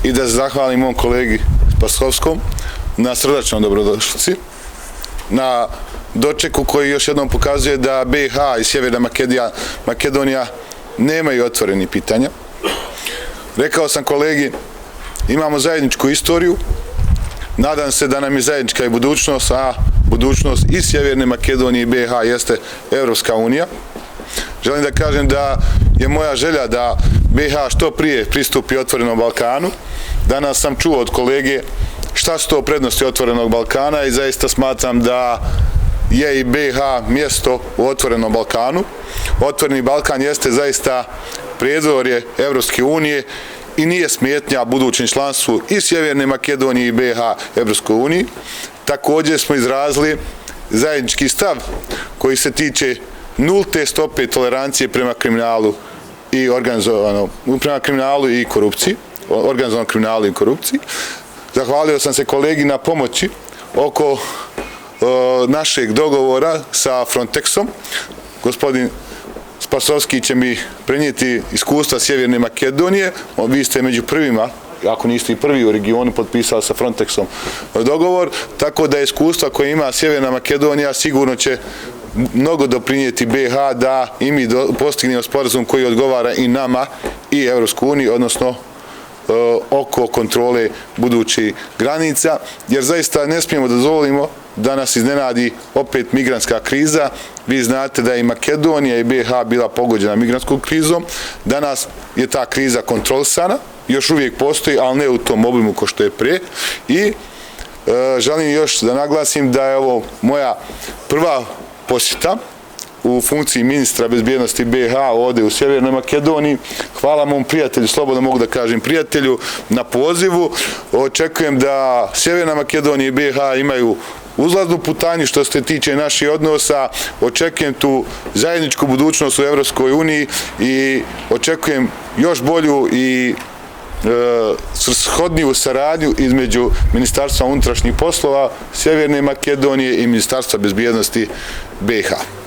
i da zahvalim mom kolegi Spasovskom na srdačnom dobrodošlici, na dočeku koji još jednom pokazuje da BiH i Sjeverna Makedonija nemaju otvorenih pitanja. Rekao sam kolegi, imamo zajedničku istoriju, nadam se da nam je zajednička i budućnost, a budućnost i Sjeverne Makedonije i BiH jeste Evropska unija. Želim da kažem da je moja želja da BiH što prije pristupi Otvorenom Balkanu. Danas sam čuo od kolege šta su to prednosti Otvorenog Balkana i zaista smatram da je i BiH mjesto u Otvorenom Balkanu. Otvoreni Balkan jeste zaista predvorje Evropske unije i nije smetnja budućem članstvu i Sjeverne Makedonije i BiH Evropskoj uniji. Također smo izrazili zajednički stav koji se tiče nulte stope tolerancije prema kriminalu i korupciji, organizovanom kriminalu i korupciji. Zahvalio sam se kolegi na pomoći oko našeg dogovora sa Frontexom. Gospodin Spasovski će mi prenijeti iskustva Sjeverne Makedonije. Vi ste među prvima, ako niste i prvi u regionu, potpisali sa Frontexom dogovor, tako da iskustva koje ima Sjeverna Makedonija sigurno će mnogo doprinijeti BiH da i mi postignemo sporazum koji odgovara i nama i Evropsku uniju, odnosno oko kontrole budućih granica, jer zaista ne smijemo da dozvolimo da nas iznenadi opet migrantska kriza. Vi znate da je i Makedonija i BiH bila pogođena migrantskom krizom. Danas je ta kriza kontrolisana, još uvijek postoji, ali ne u tom obimu kao što je prije. I želim još da naglasim da je ovo moja prva posjeta u funkciji ministra bezbjednosti BiH ovdje u Sjevernoj Makedoniji. Hvala mom prijatelju, slobodno mogu da kažem prijatelju, na pozivu. Očekujem da Sjeverna Makedonija i BiH imaju uzlaznu putanju što se tiče naših odnosa. Očekujem tu zajedničku budućnost u Evropskoj uniji i očekujem još bolju i shodniju saradnju između Ministarstva unutrašnjih poslova Sjeverne Makedonije i Ministarstva bezbjednosti BiH.